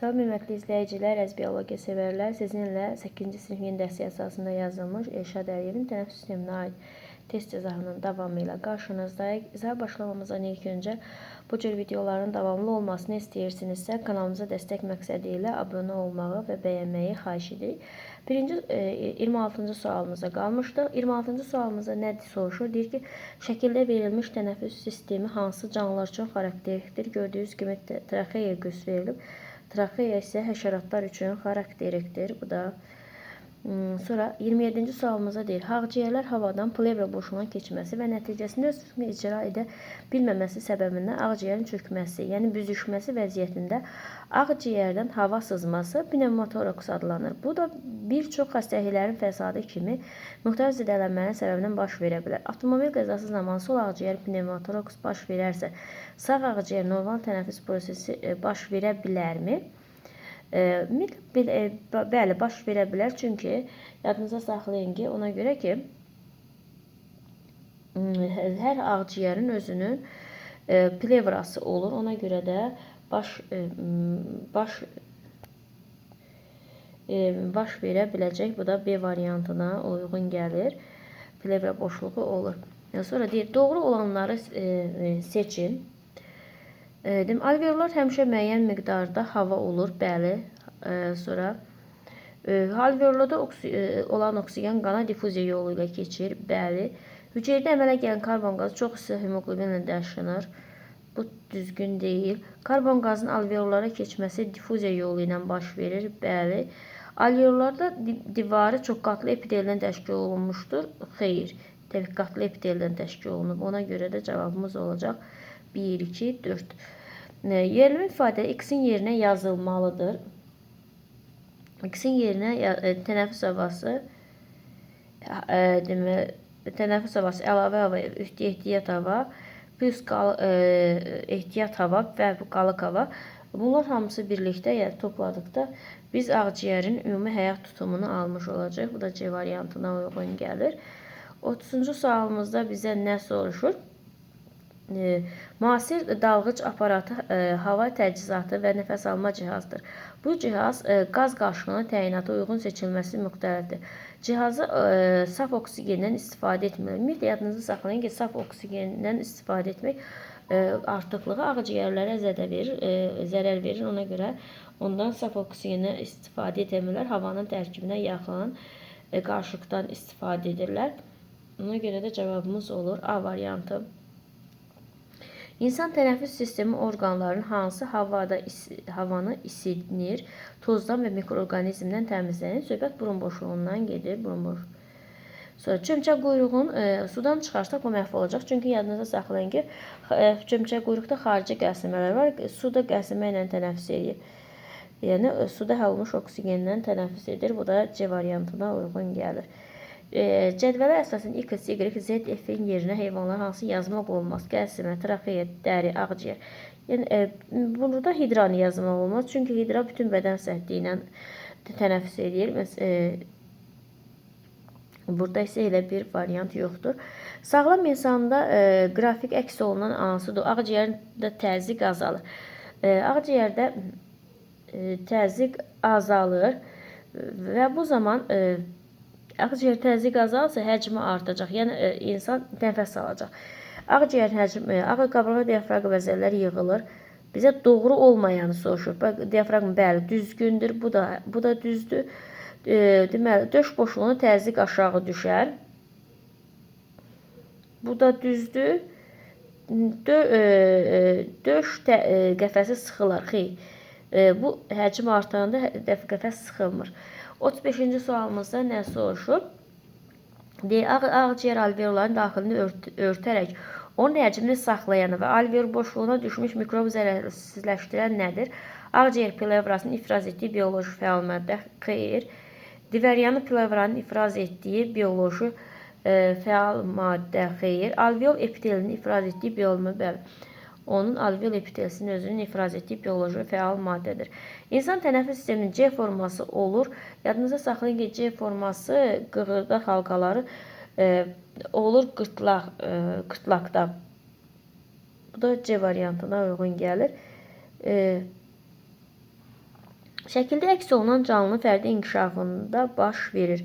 Salam hörmətli izləyicilər, əziz biologiya sevərlər. Sizinlə 8-ci sinif yeni dərs əsasında yazılmış Elşad Əliyevin tənəffüs sisteminə aid test izahının davamı ilə qarşınızdayıq. İzaha başlamamızdan ilk öncə bu cür videoların davamlı olmasını istəyirsinizsə, kanalımıza dəstək məqsədi ilə abunə olmağı və bəyənməyi xahiş edirik. 26-cı sualımıza qalmışdıq. 26-cı sualımızda nə soruşur? Deyir ki, şəkildə verilmiş tənəffüs sistemi hansı canlılar üçün xarakterikdir? Gördüyünüz kimi traxeya göstərilib. Traxeya isə həşəratlar üçün xarakterikdir. Bu da sonra 27-ci sualımıza deyir. Ağciyərlər havadan plevra boşluğuna keçməsi və nəticəsində öz fizikini icra edə bilməməsi səbəbindən ağciyərin çökməsi, yəni büzüşməsi vəziyyətində ağciyərdən hava sızması pnevmotoraks adlanır. Bu da bir çox xəstəliklərin fəsadı kimi müxtəlif zədələnmənin səbəbindən baş verə bilər. Avtomobil qəzası zamanı sol ağciyər pnevmotoraks baş verərsə, sağ ağciyər normal tənəffüs prosesi baş verə bilərmi? Bəli, baş verə bilər. Çünki yadınıza saxlayın ki, ona görə ki, hər ağciyərin özünün plevrası olur. Ona görə də baş verə biləcək. Bu da B variantına uyğun gəlir. Plevra boşluğu olur. Sonra deyir, doğru olanları seçin. Alveollar həmişə müəyyən miqdarda hava olur, bəli. Sonra alveollarda olan oksigen qana difuziya yolu ilə keçir, bəli. Hüceyrədə əmələ gələn karbon qazı çox hissə hemoqlobinlə daşınır. Bu düzgün deyil. Karbon qazının alveollara keçməsi difuziya yolu ilə baş verir, bəli. Alveollarda divarı çox qatlı epideldən təşkil olunmuşdur, xeyr. Qatlı epideldən təşkil olunub. Ona görə də cavabımız olacaq 1, 2, 4. Yerilmə ifadə X-in yerinə yazılmalıdır. X-in yerinə tənəffüs havası, tənəffüs havası, əlavə hava, ehtiyat hava, plus ehtiyat hava və qalıq hava. Bunlar hamısı birlikdə, yəni topladıqda biz ağciyərin ümumi həyat tutumunu almış olacaq. Bu da C variantına uyğun gəlir. 30-cu sualımızda bizə nə soruşur? Müasir dalğıc aparatı hava təchizatı və nəfəs alma cihazıdır. Bu cihaz qaz qarışığının təyinata uyğun seçilməsi müxtəlifdir. Cihazı saf oksigendən istifadə etməli. Ümumiyyətlə yadınızda saxlayın ki, saf oksigendən istifadə etmək artıqlığı ağciyərlərə zərər verir. Ona görə ondan saf oksigendən istifadə etmirlər. Havanın tərkibinə yaxın qarışıqdan istifadə edirlər. Ona görə də cavabımız olur A variantı. İnsan tənəffüs sistemi orqanlarının hansı havanı isinir, tozdan və mikroorqanizmdən təmizlənir? Söhbət burun boşluğundan gedir. Sonra çömçək quyruğun sudan çıxarsaq bu məhv olacaq. Çünki yadınızda saxlayın ki, çömçək quyruqda xarici qəsimələr var. Suda qəsimə ilə tənəffüs edir. Yəni, suda həll olmuş oksigendən tənəffüs edir. Bu da C variantına uyğun gəlir. Cədvələ əsasən X, Y, Z, F-in yerinə heyvanlar hansı yazmaq olmaz? Qəsimə, traxeya, dəri, ağciyər. Yəni, burada hidranı yazmaq olmaz. Çünki hidra bütün bədən səthi ilə tənəffüs edir. Burada isə elə bir variant yoxdur. Sağlam insanda qrafik əks olunan hansıdır? Ağciyərdə təzyiq azalır. Ağciyərdə təzyiq azalır və bu zaman ağciyər təzyiq azalsa həcmi artacaq. Yəni, insan nəfəs alacaq. Ağciyər həcmi, ağır qabarğa diafraqm vəzəllər yığılır. Bizə doğru olmayanı soruşur. Diafraqm bəli, düzgündür. Bu da düzdür. Deməli, döş boşluğuna təzyiq aşağı düşər. Bu da düzdür. Döş qəfəsi sıxılar. Xeyr. Bu həcm artanda qəfəs sıxılmır. 35-ci sualımızda nə soruşur? Ağciyər alveolların daxilini örtərək onun həcmini saxlayan və alveol boşluğuna düşmüş mikrob zərərsizləşdirən nədir? Ağciyər plevrasının ifraz etdiyi bioloji fəal maddə, xeyr. Diveryanı plevranın ifraz etdiyi bioloji fəal maddə, xeyr. Alveol epitelinin ifraz etdiyi bioloji, bəli. Onun alveol epitelsinin özünün ifraz etdiyi bioloji fəal maddədir. İnsan tənəffüs sisteminin C forması olur. Yadınıza saxlayın ki, C forması qığırdaq halqaları olur qırtlaqda. Bu da C variantına uyğun gəlir. Şəkildə əks olunan canlı fərdi inkişafında baş verir.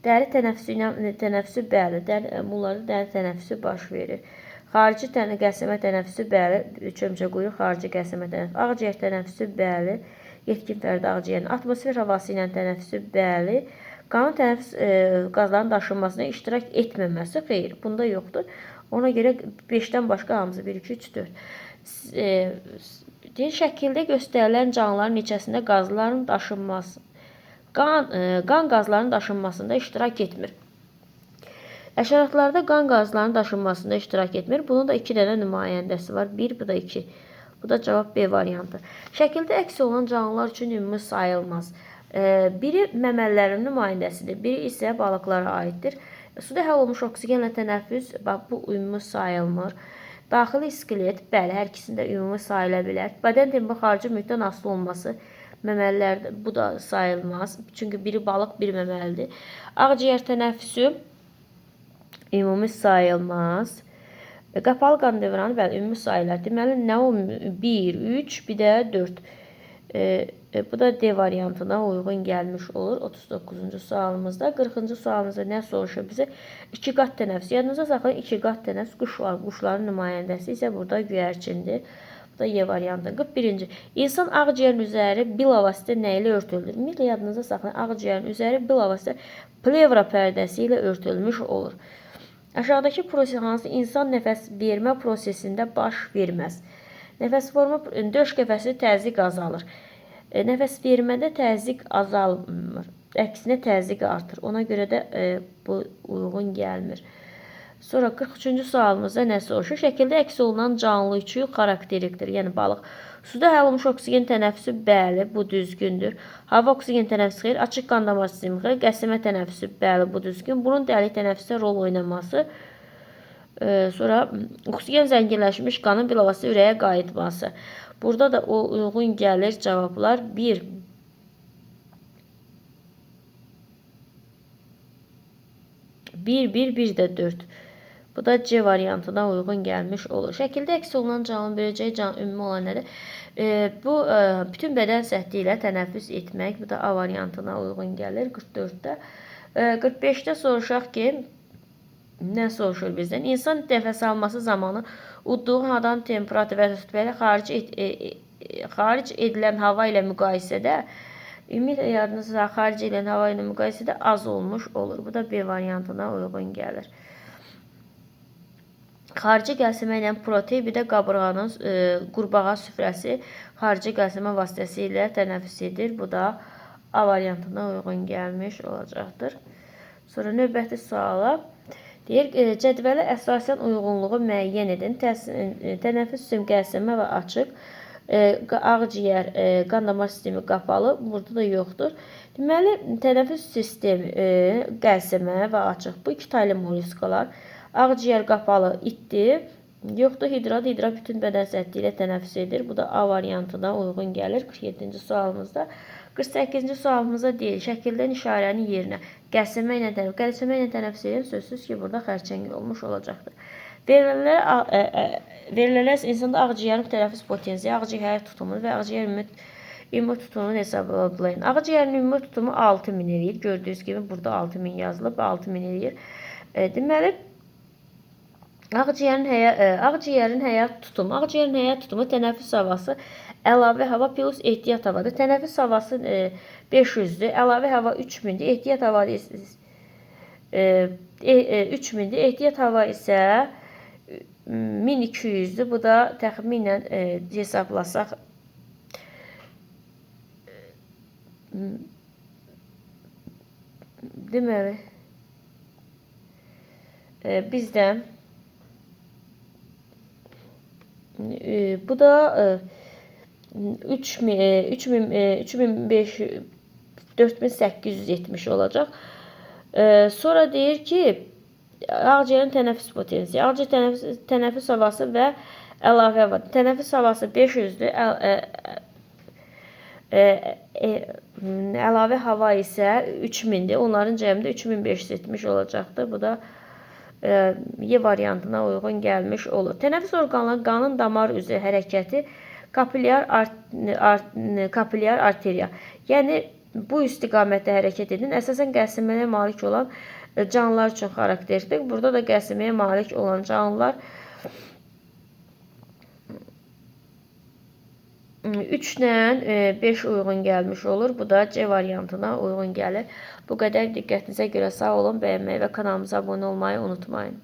Dəri tənəffüsü bəli, bunlarda dəri tənəffüsü baş verir. Xarici qəsəmə tənəffüsü bəli, çömçə quyruq xarici qəsəmə tənəffüsü. Ağciyər tənəffüsü bəli, yetkin fərdi ağciyərin. Atmosfer havası ilə tənəffüsü bəli. Qanun tənəffüs qazların daşınmasına iştirak etməməsi xeyr, bunda yoxdur. Ona görə 5-dən başqa hamısı 1, 2, 3, 4. Şəkildə göstərilən canlıların içərisində qazların daşınması, qan qazlarının daşınmasında iştirak etmir. Həşəratlarda qan qazlarının daşınmasında iştirak etmir. Bunun da 2 dənə nümayəndəsi var. 1, bu da 2. Bu da cavab B variantı. Şəkildə əks olunan canlılar üçün ümumi sayılmaz. Biri məməlilərin nümayəndəsidir, biri isə balıqlara aiddir. Suda həll olmuş oksigenlə tənəffüs, bu ümumi sayılmır. Daxili iskelet, bəli, hər ikisində ümumi sayıla bilər. Bədən tempi xarici mühitdən asılı olması, məməlilərdə bu da sayılmaz. Çünki biri balıq, biri məməlidir. Ağciyər tənəffüsü ümumi sayılmaz. Qapalı qan dövranı, bəli, ümumi sayılar. Deməli, nə o? 1, 3, bir də 4. Bu da D variantına uyğun gəlmiş olur 39-cu sualımızda. 40-cı sualımızda nə soruşur bizə? 2 qat tənəffüs. Yadınızda saxlayın, 2 qat tənəffüs quş var. Quşların nümayəndəsi isə burada göyərçindir. Bu da Y variantı. 41-ci. İnsan ağciyərin üzəri bilavasitə nə ilə örtülür? Ümumiyyətlə yadınızda saxlayın, ağciyərin üzəri bilavasitə plevra pərdəsi ilə örtülmüş olur. Aşağıdakı proses hansı insan nəfəs vermə prosesində baş verməz? Nəfəs forma döş qəfəsi təzyiq azalır. Nəfəs vermədə təzyiq azalmır. Əksinə təzyiq artır. Ona görə də bu uyğun gəlmir. Sonra 43-cü sualımızda nə soruşur? Şəkildə əks olunan canlı üçün xarakterikdir. Yəni balıq. Suda həll olmuş oksigen tənəffüsü bəli, bu düzgündür. Hava oksigen tənəffüsü xeyr. Açıq qan damar sistemi xeyr. Qəsəmə tənəffüsü bəli, bu düzgün. Bunun dəlik tənəffüsdə rol oynaması. Sonra oksigen zənginləşmiş qanın bilavasitə ürəyə qayıtması. Burada da o uyğun gəlir cavablar 1. Bir də 4. Bu da C variantına uyğun gəlmiş olur. Şəkildə əks olunan canlının verəcəyi ümumi olan nədir? Bu, bütün bədən səthi ilə tənəffüs etmək. Bu da A variantına uyğun gəlir 44-də. 45-də soruşaq ki, nə soruşur bizdən? İnsan nəfəs alması zamanı udduğu havanın temperaturu və rütbəli xaric edilən hava ilə müqayisədə, ümumiyyətlə yadınızda xaric edilən hava ilə müqayisədə az olmuş olur. Bu da B variantına uyğun gəlir. Xarici qəlsəmə ilə protein, bir də qabırğanın qurbağa süfrəsi xarici qəlsəmə vasitəsilə tənəffüs edir. Bu da A variantına uyğun gəlmiş olacaqdır. Sonra növbəti suala deyir, cədvələ əsasən uyğunluğu müəyyən edin. Tənəffüs sistemi qəlsəmə və açıq. Ağciyər, qan damar sistemi qapalı. Burada da yoxdur. Deməli, tənəffüs sistemi qəlsəmə və açıq. Bu 2 taylı molluskalar. Ağciyər qapalı itdir. Yoxdur, hidrat bütün bədən səthi ilə tənəffüs edir. Bu da A variantına uyğun gəlir 47-ci sualımızda. 48-ci sualımıza deyil, şəkildən işarənin yerinə qəlsəmə ilə tənəffüs edən sözsüz ki, burada xərçəng olmuş olacaqdır. Verilərlər insanda ağciyərin tənəffüs potensiali, ağciyər tutumu və ağciyər ümumi tutumunu hesablayın. Ağciyərin ümumi tutumu 6000 eləyir. Gördüyünüz kimi burada 6000 yazılıb, 6000 eləyir. Deməli, ağciyərin həyat tutumu tənəffüs havası, əlavə hava plus ehtiyat havadır. Tənəffüs havası 500-dür, əlavə hava 3000-dir, ehtiyat hava 3000-dir, ehtiyat hava isə 1200-dür. Bu da təxminən hesablasaq deməli bizdən bu da 4870 olacaq. Sonra deyir ki, ağciyərin tənəffüs potensiali, ağciyər tənəffüs havası və əlavə hava. Tənəffüs havası 500-dür, əlavə hava isə 3000-dir. Onların cəmdə 3570 olacaqdır. Bu da Y variantına uyğun gəlmiş olur. Tənəffüs orqanları qanın damar üzrə hərəkəti kapilyar arteriya. Yəni bu istiqamətdə hərəkət edən, əsasən qəlsəməyə malik olan canlılar üçün xarakteristik. Burada da qəlsəməyə malik olan canlılar 3-lə 5 uyğun gəlmiş olur. Bu da C variantına uyğun gəlir. Bu qədər diqqətinizə görə sağ olun. Bəyənməyi və kanalımıza abunə olmayı unutmayın.